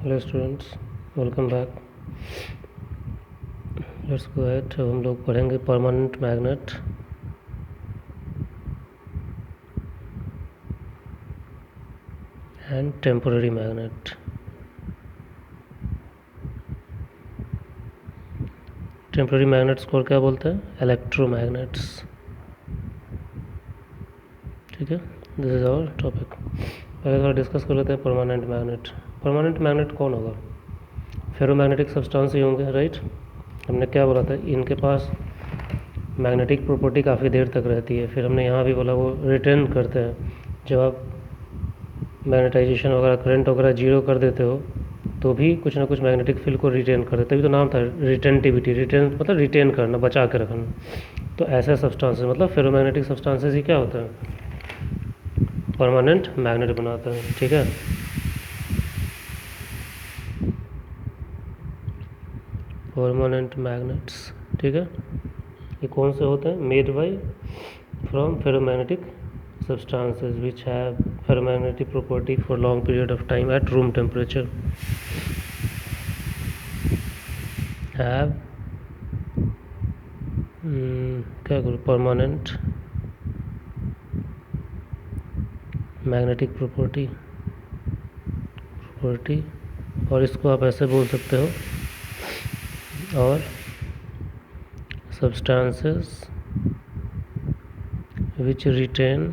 Hello students, welcome back. Let's go ahead. अब हम लोग पढ़ेंगे permanent magnet and temporary magnet. Temporary magnets को क्या बोलते हैं? इलेक्ट्रोमैग्नेट्स। ठीक है, दिस इज आवर टॉपिक। पहले थोड़ा डिस्कस कर लेते हैं परमानेंट मैग्नेट। परमानेंट मैग्नेट कौन होगा? फेरोमैग्नेटिक सब्सटेंस ही होंगे, राइट। हमने क्या बोला था, इनके पास मैग्नेटिक प्रॉपर्टी काफ़ी देर तक रहती है। फिर हमने यहाँ भी बोला वो रिटेन करते हैं। जब आप मैग्नेटाइजेशन वगैरह, करंट वगैरह जीरो कर देते हो तो भी कुछ ना कुछ मैग्नेटिक फील्ड को रिटेन करते, तभी तो नाम था रिटेंटिविटी। रिटेन मतलब रिटेन करना, बचा के रखना। तो ऐसे सब्सटेंसेस मतलब फेरोमैग्नेटिक सब्सटेंसेस ही क्या होता है? परमानेंट मैग्नेट बनाता है। ठीक है, परमानेंट मैग्नेट्स। ठीक है, ये कौन से होते हैं? Made by from ferromagnetic substances which have ferromagnetic property for long period of time at room temperature have क्या करूँ, permanent magnetic property और इसको आप ऐसे बोल सकते हो, और substances which retain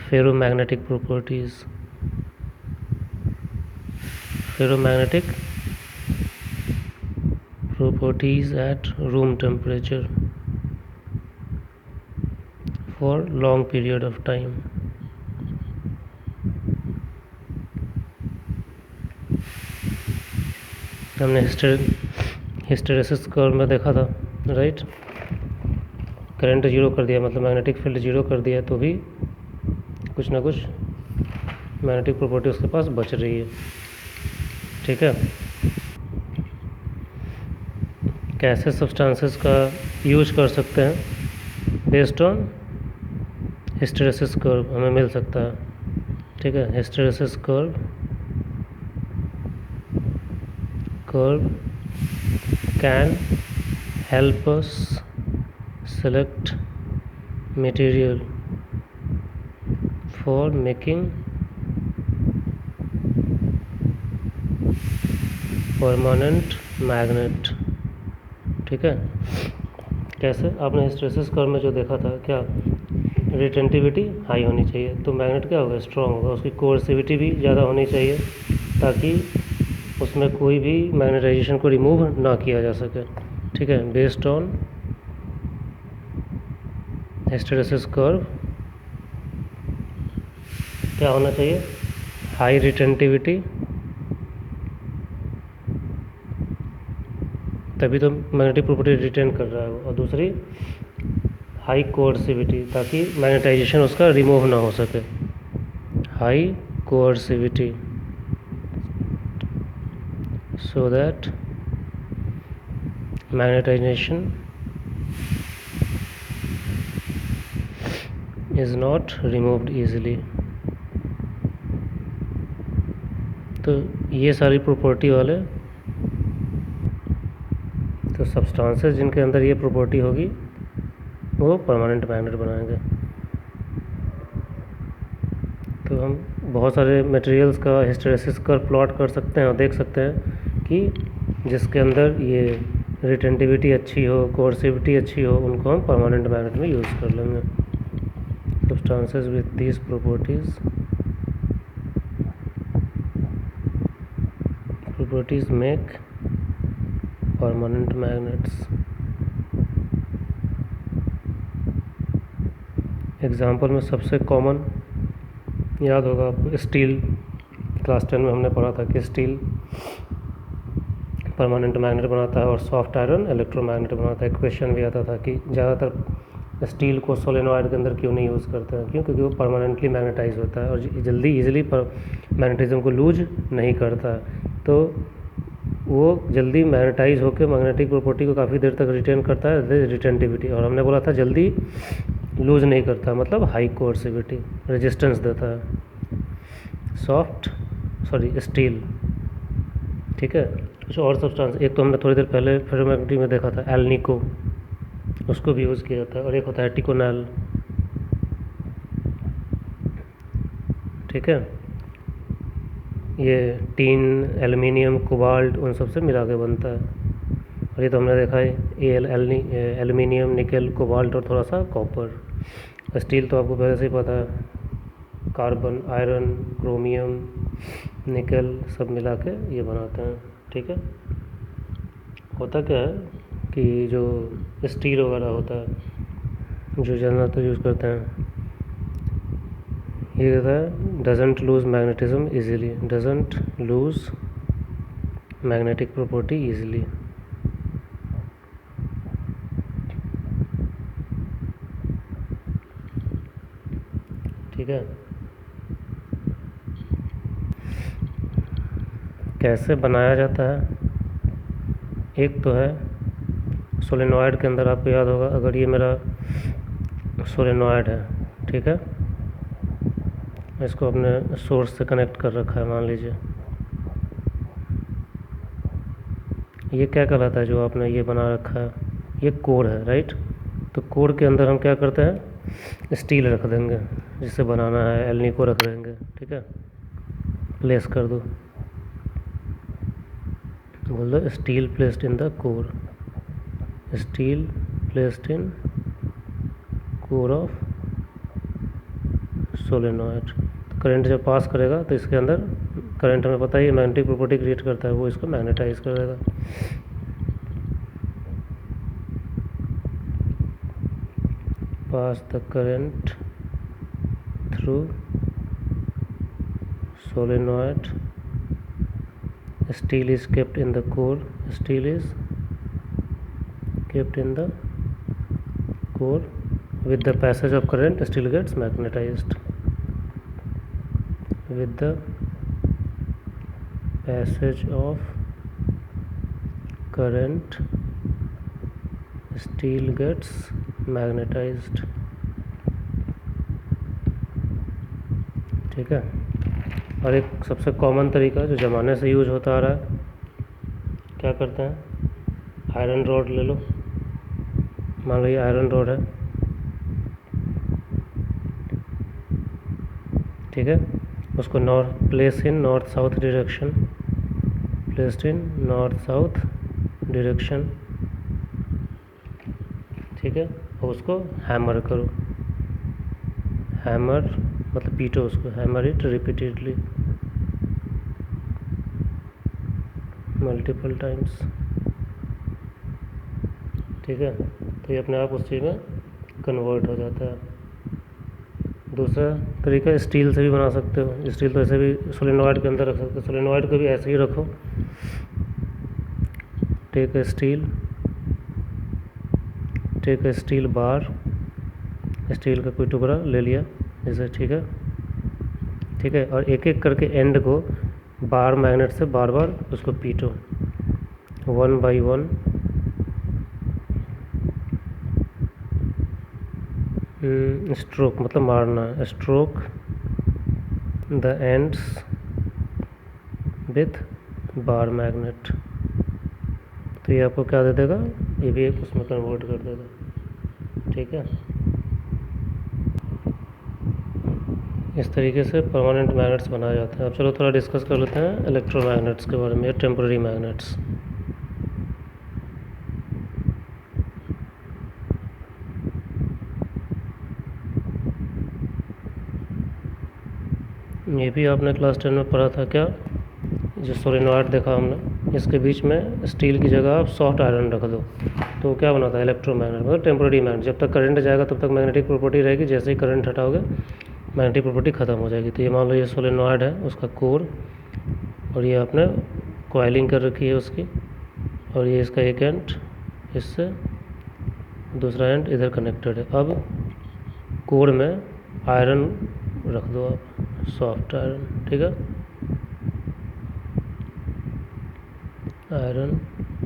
ferromagnetic properties at room temperature for long period of time. हमने हिस्टेरेसिस कर्व में देखा था, राइट। करंट जीरो कर दिया मतलब मैग्नेटिक फील्ड जीरो कर दिया, तो भी कुछ ना कुछ मैग्नेटिक प्रॉपर्टी उसके पास बच रही है। ठीक है, कैसे सब्सटेंसेस का यूज कर सकते हैं? बेस्ड ऑन हिस्टेरेसिस कर्व हमें मिल सकता है। ठीक है, hysteresis curve can help us select material for making permanent magnet। ठीक है, कैसे? आपने हिस्टेरेसिस कर्व में जो देखा था, क्या रिटेंटिविटी हाई होनी चाहिए तो मैग्नेट क्या होगा? स्ट्रॉन्ग होगा। उसकी कोर्सिविटी भी ज़्यादा होनी चाहिए ताकि उसमें कोई भी मैग्नेटाइजेशन को रिमूव ना किया जा सके। ठीक है, बेस्ड ऑन हिस्टेरेसिस कर्व क्या होना चाहिए? हाई रिटेंटिविटी, तभी तो मैग्नेटिक प्रॉपर्टी रिटेन कर रहा है वो, और दूसरी हाई कोर्सिविटी ताकि मैग्नेटाइजेशन उसका रिमूव ना हो सके। High कोर्सिविटी so that magnetization is not removed easily। तो ये सारी प्रॉपर्टी वाले तो सब्सटेंसेस जिनके अंदर ये प्रॉपर्टी होगी वो परमानेंट मैग्नेट बनाएंगे। तो हम बहुत सारे मटेरियल्स का हिस्टेरेसिस कर्व प्लॉट कर सकते हैं और देख सकते हैं कि जिसके अंदर ये रिटेंटिविटी अच्छी हो, कोर्सिविटी अच्छी हो, उनको हम परमानेंट मैग्नेट में यूज़ कर लेंगे। Substances with these properties make permanent magnets. Example में सबसे कॉमन याद होगा आपको, स्टील। क्लास 10 में हमने पढ़ा था कि स्टील परमानेंट मैग्नेट बनाता है और सॉफ्ट आयरन इलेक्ट्रोमैग्नेट बनाता है। एक क्वेश्चन भी आता था कि ज़्यादातर स्टील को सोलेनॉइड के अंदर क्यों नहीं यूज़ करते हैं? क्यों? क्योंकि वो परमानेंटली मैग्नेटाइज होता है और ईजिली मैग्नेटिज्म को लूज नहीं करता है। तो वो जल्दी मैग्नेटाइज होकर मैग्नेटिक प्रॉपर्टी को काफ़ी देर तक रिटेन करता है, रिटेंटिविटी। और हमने बोला था जल्दी लूज नहीं करता, मतलब हाई कोर्सिविटी, रेजिस्टेंस देता है। सॉफ्ट सॉरी स्टील, ठीक है। कुछ और सब्सटेंस, एक तो हमने थोड़ी देर पहले फेरोमैग्नेटिक में देखा था एल्निको, उसको भी यूज़ किया जाता है, और एक होता है टिकोनल, ठीक है। ये टीन, एल्युमिनियम, कोबाल्ट उन सब से मिला के बनता है, और ये तो हमने देखा है एल्युमिनियम, निकल, कोबाल्ट और थोड़ा सा कॉपर। स्टील तो आपको पहले से ही पता है, कार्बन, आयरन, क्रोमियम, निकल सब मिला के ये बनाते हैं, ठीक है। होता क्या है कि जो स्टील वगैरह होता है जो ज़्यादातर यूज़ करते हैं, ये कहता है doesn't lose magnetism easily, doesn't lose magnetic property easily, ठीक है। कैसे बनाया जाता है, एक तो है सोलेनॉइड के अंदर, आपको याद होगा, अगर ये मेरा सोलेनॉइड है, ठीक है, इसको अपने सोर्स से कनेक्ट कर रखा है, मान लीजिए ये क्या कहलाता है, जो आपने ये बना रखा है, ये कोर है, राइट। तो कोर के अंदर हम क्या करते हैं, स्टील रख देंगे, जिससे बनाना है एल्निको रख देंगे, ठीक है। प्लेस कर दो, बोल दो steel placed in the core, steel placed in core of solenoid. Current जब पास करेगा तो इसके अंदर करंट, हमें पता ही मैग्नेटिक प्रॉपर्टी क्रिएट करता है, वो इसको मैग्नेटाइज करेगा। पास the current through solenoid, steel is kept in the core, steel is kept in the core, with the passage of current steel gets magnetized, with the passage of current steel gets magnetized, ठीक है। और एक सबसे common तरीका जो ज़माने से use होता आ रहा है, क्या करते हैं, आयरन रॉड ले लो, मान लो ये आयरन रॉड है, ठीक है। उसको place in north south direction, placed in north south direction, ठीक है। और उसको हैमर करो, हैमर मतलब पीटो उसको, hammer it repeatedly multiple times, ठीक है। तो ये अपने आप उस चीज़ में कन्वर्ट हो जाता है। दूसरा तरीका स्टील से भी बना सकते हो, स्टील तो ऐसे भी सोलेनॉइड के अंदर रख सकते हो, सोलेनॉइड को भी ऐसे ही रखो, take a steel bar, steel का कोई टुकड़ा ले लिया जैसे, ठीक है, ठीक है। और एक एक करके एंड को बार मैग्नेट से बार बार उसको पीटो, 1 by 1, स्ट्रोक मतलब मारना, stroke the ends with bar magnet. तो ये आपको क्या दे देगा, ये भी एक उसमें कन्वर्ट कर देगा, ठीक है। इस तरीके से परमानेंट मैग्नेट्स बनाया जाता है। अब चलो थोड़ा डिस्कस कर लेते हैं इलेक्ट्रोमैग्नेट्स के बारे में, टेम्पररी मैग्नेट्स। ये भी आपने क्लास 10 में पढ़ा था क्या, जो सोलेनॉइड देखा हमने, इसके बीच में स्टील की जगह आप सॉफ्ट आयरन रख दो, तो क्या बनाता है इलेक्ट्रोमैग्नेट, मतलब टेम्पररी मैग्नेट। जब तक करंट जाएगा तब तक मैग्नेटिक प्रॉपर्टी रहेगी, जैसे ही करंट हटाओगे मैग्नेटिक प्रॉपर्टी ख़त्म हो जाएगी। तो ये मान लो ये सोलेनॉइड है, उसका कोर, और ये आपने कॉइलिंग कर रखी है उसकी, और ये इसका एक एंड इससे, दूसरा एंड इधर कनेक्टेड है। अब कोर में आयरन रख दो आप, सॉफ्ट आयरन, ठीक है, iron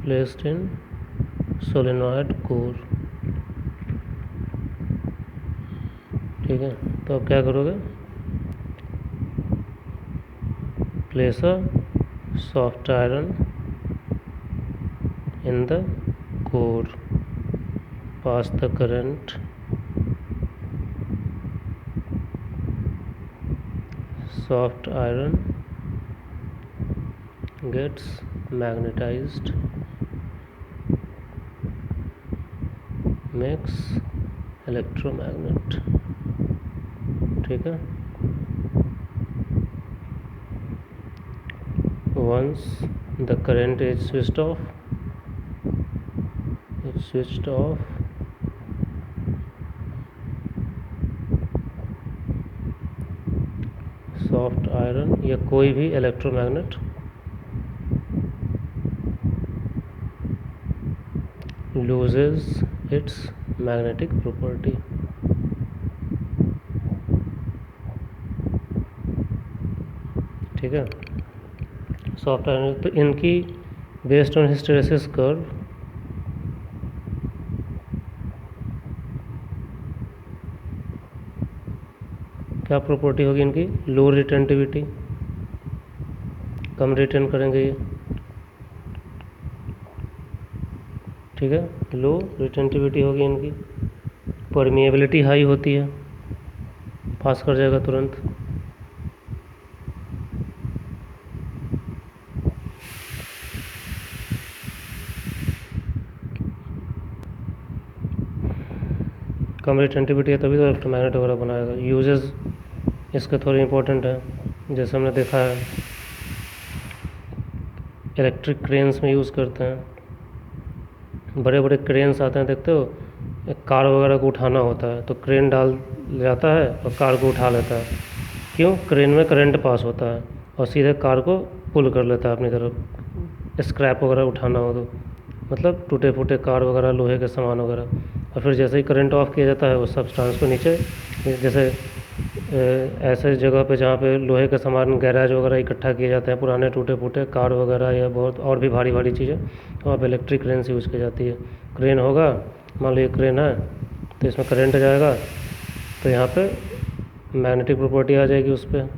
placed in solenoid core, ठीक है। तो अब क्या करोगे, place a soft iron in the core, pass the current, soft iron gets magnetized, makes electromagnet. ठीक है. Once the current is switched off, soft iron या कोई भी electromagnet loses its magnetic property. ठीक है. सॉफ्ट आयरन तो इनकी based on hysteresis curve क्या प्रॉपर्टी होगी इनकी? लो रिटेंटिविटी, कम रिटेन करेंगे ये. ठीक है. लो रिटेंटिविटी होगी इनकी. परमिएबिलिटी हाई होती है, पास कर जाएगा तुरंत. कम रिटेंटिविटी है तभी तो इलेक्ट्रोमैग्नेट वगैरह बनाएगा. यूजेस इसके थोड़े इंपॉर्टेंट है. जैसे हमने देखा है इलेक्ट्रिक क्रेन्स में यूज़ करते हैं. बड़े बड़े क्रेन्स आते हैं, देखते हो, एक कार वगैरह को उठाना होता है तो क्रेन डाल जाता है और कार को उठा लेता है. क्यों? क्रेन में करंट पास होता है और सीधे कार को पुल कर लेता है अपनी तरफ. स्क्रैप वगैरह उठाना हो तो, मतलब टूटे फूटे कार वगैरह, लोहे के सामान वगैरह. और फिर जैसे ही करंट ऑफ किया जाता है उस सब्सटेंस को नीचे, जैसे ऐसे जगह पे जहाँ पे लोहे के सामान, गैराज वगैरह इकट्ठा किए जाते हैं, पुराने टूटे फूटे कार वगैरह या बहुत और भी भारी भारी चीज़ें, वहाँ पे इलेक्ट्रिक क्रेन से यूज़ की जाती है. क्रेन होगा, मान लो ये क्रेन है तो इसमें करंट जाएगा तो यहाँ पे मैग्नेटिक प्रॉपर्टी आ जाएगी उस पर.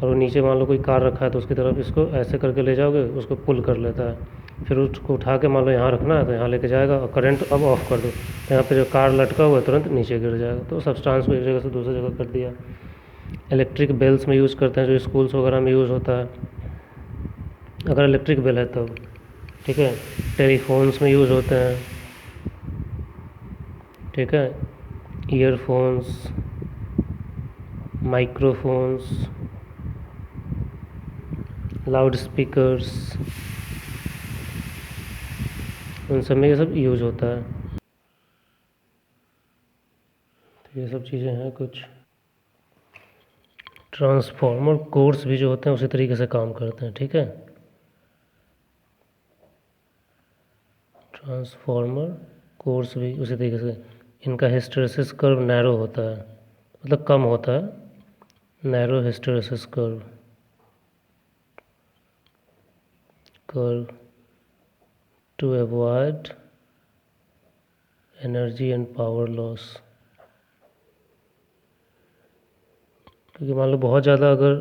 और वो नीचे मान लो कोई कार रखा है तो उसकी तरफ इसको ऐसे करके ले जाओगे, उसको पुल कर लेता है. फिर उसको उठा के मान लो यहाँ रखना है तो यहाँ लेके जाएगा और करंट अब ऑफ कर दो तो यहाँ पे जो कार लटका हुआ है तुरंत नीचे गिर जाएगा. तो सब्सटेंस को एक जगह से दूसरी जगह कर दिया. इलेक्ट्रिक बेल्स में यूज़ करते हैं, जो स्कूल्स वगैरह में यूज़ होता है, अगर इलेक्ट्रिक बेल है तब. ठीक है. टेलीफोन्स में यूज़ होते हैं. ठीक है. ईयरफोन्स, माइक्रोफोन्स, लाउड स्पीकर्स, उन सब में ये सब यूज़ होता है. तो ये सब चीज़ें हैं कुछ. ट्रांसफार्मर कोर्स भी जो होते हैं उसी तरीके से काम करते हैं. ठीक है. ट्रांसफार्मर कोर्स भी उसी तरीके से, इनका हिस्टेरेसिस कर्व नैरो होता है, मतलब कम होता है. Narrow hysteresis curve to avoid energy and power loss. क्योंकि मान लो बहुत ज़्यादा अगर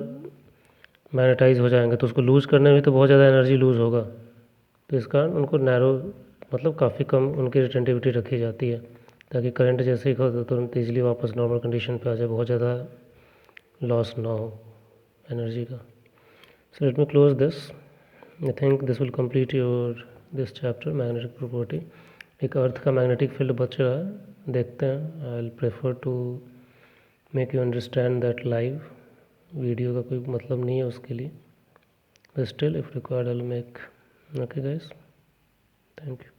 मैग्नेटाइज हो जाएंगे तो उसको लूज़ करने में तो बहुत ज़्यादा एनर्जी लूज़ होगा. तो इस कारण उनको नैरो, मतलब काफ़ी कम उनकी रिटेंटिविटी रखी जाती है, ताकि करंट जैसे ही हो तो तुरंत ईजिली वापस नॉर्मल कंडीशन पे आ जाए, बहुत ज़्यादा लॉस ना हो एनर्जी का. So let me close this. I think this will complete your this chapter magnetic property. एक अर्थ का मैग्नेटिक फील्ड बच रहा है, देखते हैं. I will prefer to make you understand that live. Video का कोई मतलब नहीं है उसके लिए, but still if required I'll make. Okay guys, thank you.